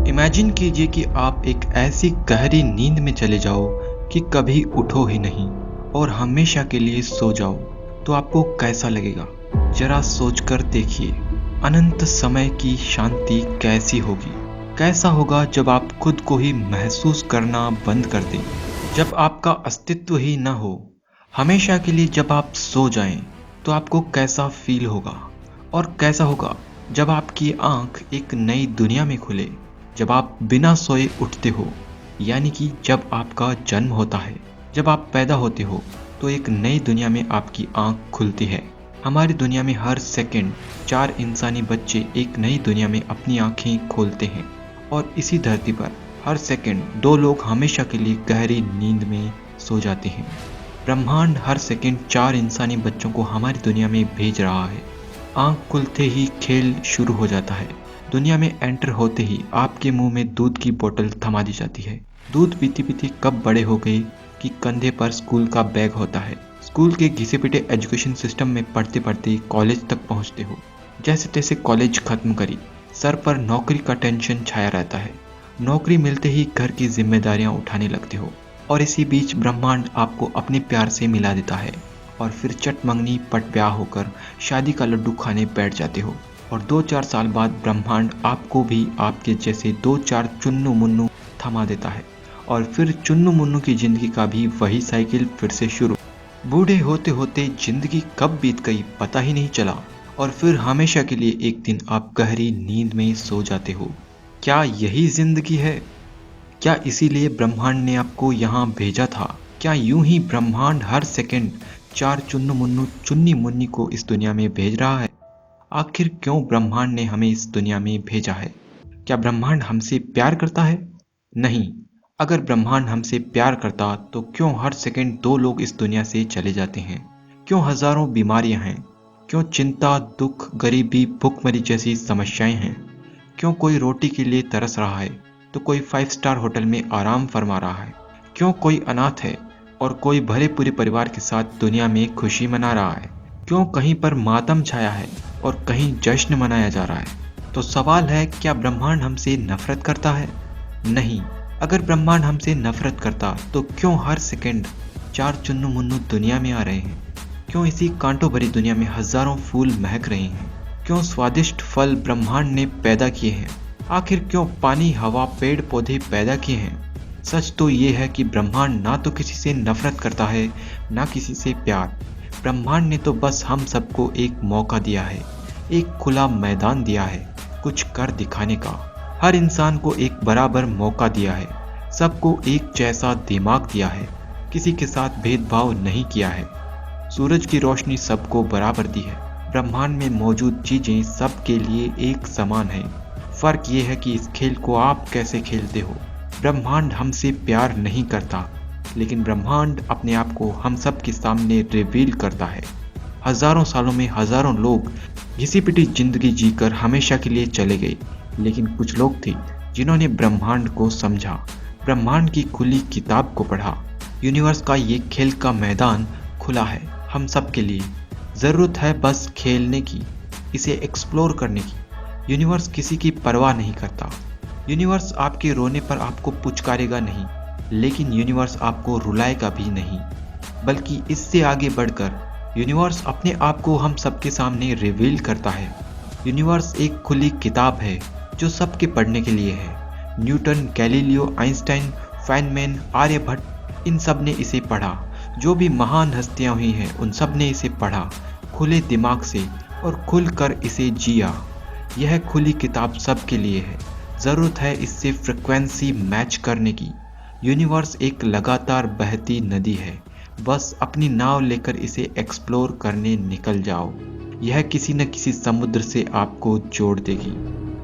Imagine कीजिए कि आप एक ऐसी गहरी नींद में चले जाओ कि कभी उठो ही नहीं और हमेशा के लिए सो जाओ। तो आपको कैसा लगेगा? जरा सोचकर देखिए। अनंत समय की शांति कैसी होगी? कैसा होगा जब आप खुद को ही महसूस करना बंद कर दें, जब आपका अस्तित्व ही न हो? हमेशा के लिए जब आप सो जाएं, तो आपको कैसा फील होगा? और कैसा होगा जब आपकी आंख एक नई दुनिया में खुले, जब आप बिना सोए उठते हो? यानी कि जब आपका जन्म होता है, जब आप पैदा होते हो, तो एक नई दुनिया में आपकी आंख खुलती है। हमारी दुनिया में हर सेकंड 4 इंसानी बच्चे एक नई दुनिया में अपनी आंखें खोलते हैं, और इसी धरती पर हर सेकंड 2 लोग हमेशा के लिए गहरी नींद में सो जाते हैं। ब्रह्मांड हर सेकंड 4 इंसानी बच्चों को हमारी दुनिया में भेज रहा है। आंख खुलते ही खेल शुरू हो जाता है। दुनिया में एंटर होते ही आपके मुंह में दूध की बोतल थमा दी जाती है। दूध पीते पीते कब बड़े हो गए कि कंधे पर स्कूल का बैग होता है। स्कूल के घिसे पिटे एजुकेशन सिस्टम में पढ़ते पढ़ते कॉलेज तक पहुंचते हो। जैसे तैसे कॉलेज खत्म करी, सर पर नौकरी का टेंशन छाया रहता है। नौकरी मिलते ही घर की जिम्मेदारियां उठाने लगते हो, और इसी बीच ब्रह्मांड आपको अपने प्यार से मिला देता है, और फिर चट मंगनी पट ब्याह होकर शादी का लड्डू खाने बैठ जाते हो। और 2-4 साल बाद ब्रह्मांड आपको भी आपके जैसे 2-4 चुन्नू मुन्नू थमा देता है, और फिर चुन्नू मुन्नू की जिंदगी का भी वही साइकिल फिर से शुरू। बूढ़े होते होते जिंदगी कब बीत गई पता ही नहीं चला, और फिर हमेशा के लिए एक दिन आप गहरी नींद में सो जाते हो। क्या यही जिंदगी है? क्या इसीलिए ब्रह्मांड ने आपको यहाँ भेजा था? क्या यूं ही ब्रह्मांड हर सेकंड 4 चुन्नू मुन्नू चुन्नी मुन्नी को इस दुनिया में भेज रहा है? आखिर क्यों ब्रह्मांड ने हमें इस दुनिया में भेजा है? क्या ब्रह्मांड हमसे प्यार करता है? नहीं। अगर ब्रह्मांड हमसे प्यार करता तो क्यों हर सेकंड 2 लोग इस दुनिया से चले जाते हैं? क्यों हजारों बीमारियां हैं? क्यों चिंता, दुख, गरीबी, भुखमरी जैसी समस्याएं हैं? क्यों कोई रोटी के लिए तरस रहा है तो कोई 5 स्टार होटल में आराम फरमा रहा है? क्यों कोई अनाथ है और कोई भले पूरे परिवार के साथ दुनिया में खुशी मना रहा है? क्यों कहीं पर मातम छाया है और कहीं जश्न मनाया जा रहा है? तो सवाल है, क्या ब्रह्मांड हमसे नफरत करता है? नहीं। अगर ब्रह्मांड हमसे नफरत करता तो क्यों हर सेकंड 4 चुन्नू मुन्नू दुनिया में आ रहे हैं? क्यों इसी कांटों भरी दुनिया में हजारों फूल महक रहे हैं? क्यों स्वादिष्ट फल ब्रह्मांड ने पैदा किए हैं? आखिर क्यों पानी, हवा, पेड़ पौधे पैदा किए हैं? सच तो ये है कि ब्रह्मांड ना तो किसी से नफरत करता है, ना किसी से प्यार। ब्रह्मांड ने तो बस हम सबको एक मौका दिया है, एक खुला मैदान दिया है कुछ कर दिखाने का। हर इंसान को एक बराबर मौका दिया है, सबको एक जैसा दिमाग दिया है, किसी के साथ भेदभाव नहीं किया है। सूरज की रोशनी सबको बराबर दी है। ब्रह्मांड में मौजूद चीजें सबके लिए एक समान है। फर्क ये है कि इस खेल को आप कैसे खेलते हो। ब्रह्मांड हमसे प्यार नहीं करता, लेकिन ब्रह्मांड अपने आप को हम सब के सामने रिवील करता है। हजारों सालों में हजारों लोग घिसी पिटी जिंदगी जीकर हमेशा के लिए चले गए, लेकिन कुछ लोग थे जिन्होंने ब्रह्मांड को समझा, ब्रह्मांड की खुली किताब को पढ़ा। यूनिवर्स का ये खेल का मैदान खुला है हम सब के लिए। जरूरत है बस खेलने की, इसे एक्सप्लोर करने की। यूनिवर्स किसी की परवाह नहीं करता। यूनिवर्स आपके रोने पर आपको पुचकारेगा नहीं, लेकिन यूनिवर्स आपको रुलाएगा भी नहीं। बल्कि इससे आगे बढ़कर यूनिवर्स अपने आप को हम सबके सामने रिवील करता है। यूनिवर्स एक खुली किताब है जो सबके पढ़ने के लिए है। Newton, Galileo, Einstein, Feynman, Aryabhata, इन सब ने इसे पढ़ा। जो भी महान हस्तियां हुई हैं उन सब ने इसे पढ़ा खुले दिमाग से और खुलकर इसे जिया। यह खुली किताब सबके लिए है। ज़रूरत है इससे फ्रिक्वेंसी मैच करने की। यूनिवर्स एक लगातार बहती नदी है, बस अपनी नाव लेकर इसे एक्सप्लोर करने निकल जाओ। यह किसी न किसी समुद्र से आपको जोड़ देगी।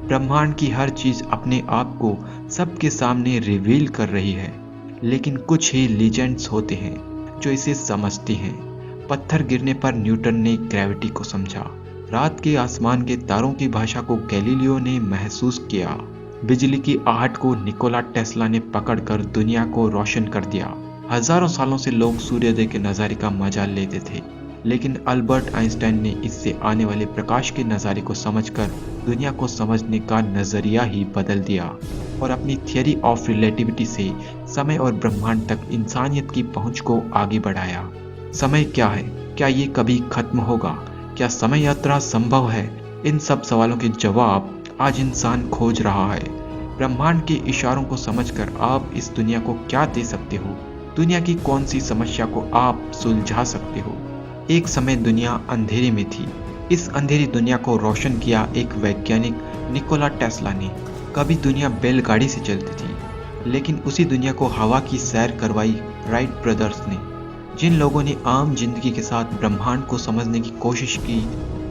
ब्रह्मांड की हर चीज़ अपने आप को सबके सामने रिवील कर रही है, लेकिन कुछ ही लीजेंड्स होते हैं जो इसे समझते हैं। पत्थर गिरने पर न्यूटन ने ग्रेविटी को समझा। रात के आसमान के तारों की भाषा को गैलीलियो ने महसूस किया। बिजली की आहट को निकोला टेस्ला ने पकड़कर दुनिया को रोशन कर दिया। हजारों सालों से लोग सूर्योदय के नज़ारे का मजा लेते थे, लेकिन अल्बर्ट आइंस्टाइन ने इससे आने वाले प्रकाश के नज़ारे को समझकर दुनिया को समझने का नजरिया ही बदल दिया। और अपनी थियरी ऑफ रिलेटिविटी से समय और ब्रह्मांड तक इंसानियत की पहुंच को आगे बढ़ाया। समय क्या है? क्या ये कभी खत्म होगा? क्या समय यात्रा संभव है? इन सब सवालों के जवाब आज इंसान खोज रहा है। ब्रह्मांड के इशारों को समझकर आप इस दुनिया को क्या दे सकते हो? दुनिया की कौन सी समस्या को आप सुलझा सकते हो? एक समय दुनिया अंधेरे में थी। इस अंधेरी दुनिया को रोशन किया एक वैज्ञानिक निकोला टेस्ला ने। कभी दुनिया बैलगाड़ी से चलती थी, लेकिन उसी दुनिया को हवा की सैर करवाई राइट ब्रदर्स ने। जिन लोगों ने आम जिंदगी के साथ ब्रह्मांड को समझने की कोशिश की,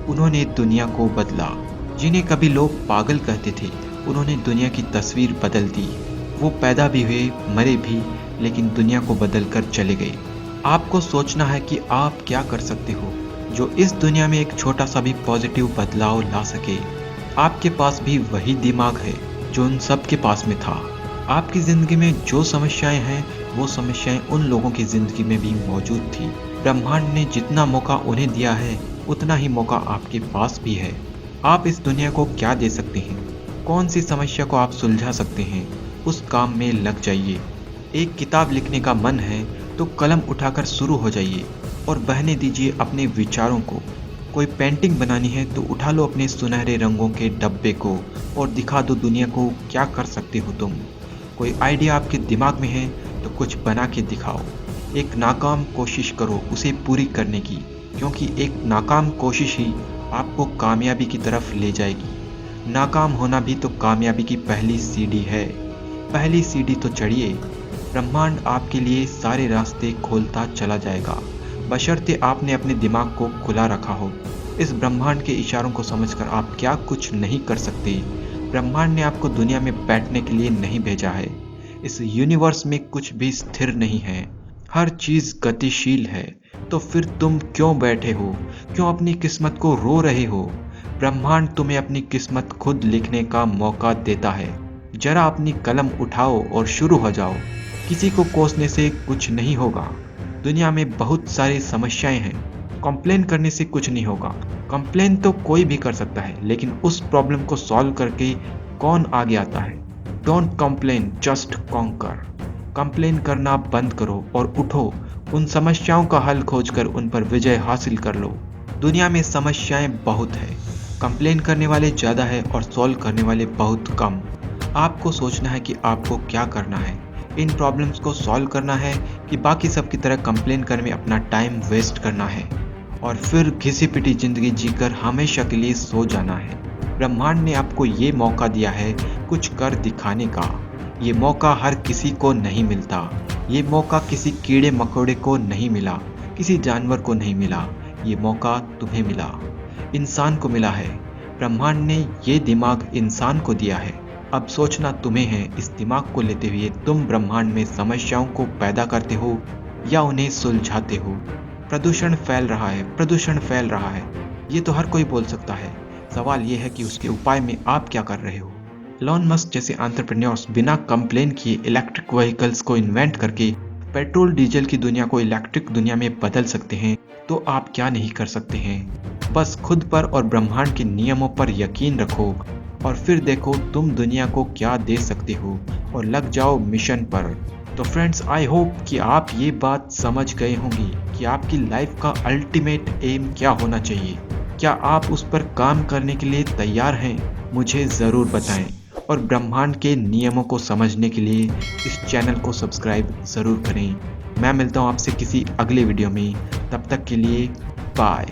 उन्होंने दुनिया को बदला। जिन्हें कभी लोग पागल कहते थे, उन्होंने दुनिया की तस्वीर बदल दी। वो पैदा भी हुए, मरे भी, लेकिन दुनिया को बदल कर चले गए। आपको सोचना है कि आप क्या कर सकते हो जो इस दुनिया में एक छोटा सा भी पॉजिटिव बदलाव ला सके। आपके पास भी वही दिमाग है जो उन सब के पास में था। आपकी जिंदगी में जो समस्याएं हैं, वो समस्याएं उन लोगों की जिंदगी में भी मौजूद थी। ब्रह्मांड ने जितना मौका उन्हें दिया है, उतना ही मौका आपके पास भी है। आप इस दुनिया को क्या दे सकते हैं? कौन सी समस्या को आप सुलझा सकते हैं? उस काम में लग जाइए। एक किताब लिखने का मन है तो कलम उठाकर शुरू हो जाइए और बहने दीजिए अपने विचारों को। कोई पेंटिंग बनानी है तो उठा लो अपने सुनहरे रंगों के डब्बे को और दिखा दो दुनिया को क्या कर सकते हो तुम। कोई आइडिया आपके दिमाग में है तो कुछ बना के दिखाओ। एक नाकाम कोशिश करो उसे पूरी करने की, क्योंकि एक नाकाम कोशिश ही आपको कामयाबी की तरफ ले जाएगी। नाकाम होना भी तो कामयाबी की पहली सीढ़ी है। पहली सीढ़ी तो चढ़िए। ब्रह्मांड आपके लिए सारे रास्ते खोलता चला जाएगा, बशर्ते आपने अपने दिमाग को खुला रखा हो। इस ब्रह्मांड के इशारों को समझकर आप क्या कुछ नहीं कर सकते। ब्रह्मांड ने आपको दुनिया में बैठने के लिए नहीं भेजा है। इस यूनिवर्स में कुछ भी स्थिर नहीं है, हर चीज गतिशील है। तो फिर तुम क्यों बैठे हो? क्यों अपनी किस्मत को रो रहे हो? ब्रह्मांड तुम्हें अपनी किस्मत खुद लिखने का मौका देता है। जरा अपनी कलम उठाओ और शुरू हो जाओ। किसी को कोसने से कुछ नहीं होगा। दुनिया में बहुत सारी समस्याएं हैं, कंप्लेन करने से कुछ नहीं होगा। कंप्लेन तो कोई भी कर सकता है, लेकिन उस प्रॉब्लम को सॉल्व करके कौन आगे आता है? Don't complain, just conquer. Complain करना बंद करो और उठो। उन समस्याओं का हल खोजकर उन पर विजय हासिल कर लो। दुनिया में समस्याएं बहुत है, कंप्लेन करने वाले ज़्यादा है और सॉल्व करने वाले बहुत कम। आपको सोचना है कि आपको क्या करना है। इन प्रॉब्लम्स को सॉल्व करना है कि बाकी सब की तरह कंप्लेन करने में अपना टाइम वेस्ट करना है और फिर घिसी पिटी जिंदगी जीकर हमेशा के लिए सो जाना है। ब्रह्मांड ने आपको ये मौका दिया है कुछ कर दिखाने का। ये मौका हर किसी को नहीं मिलता। ये मौका किसी कीड़े मकोड़े को नहीं मिला, किसी जानवर को नहीं मिला। ये मौका तुम्हें मिला, इंसान को मिला है। ब्रह्मांड ने ये दिमाग इंसान को दिया है। अब सोचना तुम्हें है, इस दिमाग को लेते हुए तुम ब्रह्मांड में समस्याओं को पैदा करते हो या उन्हें सुलझाते हो। प्रदूषण फैल रहा है, प्रदूषण फैल रहा है, ये तो हर कोई बोल सकता है। सवाल ये है कि उसके उपाय में आप क्या कर रहे हो। एलन मस्क जैसे एंटरप्रेन्योर्स बिना कंप्लेन किए इलेक्ट्रिक व्हीकल्स को इन्वेंट करके पेट्रोल डीजल की दुनिया को इलेक्ट्रिक दुनिया में बदल सकते हैं, तो आप क्या नहीं कर सकते हैं। बस खुद पर और ब्रह्मांड के नियमों पर यकीन रखो और फिर देखो तुम दुनिया को क्या दे सकते हो और लग जाओ मिशन पर। तो फ्रेंड्स, आई होप कि आप ये बात समझ गए होंगी कि आपकी लाइफ का अल्टीमेट एम क्या होना चाहिए। क्या आप उस पर काम करने के लिए तैयार हैं? मुझे ज़रूर बताएं और ब्रह्मांड के नियमों को समझने के लिए इस चैनल को सब्सक्राइब ज़रूर करें। मैं मिलता हूँ आपसे किसी अगले वीडियो में, तब तक के लिए बाय।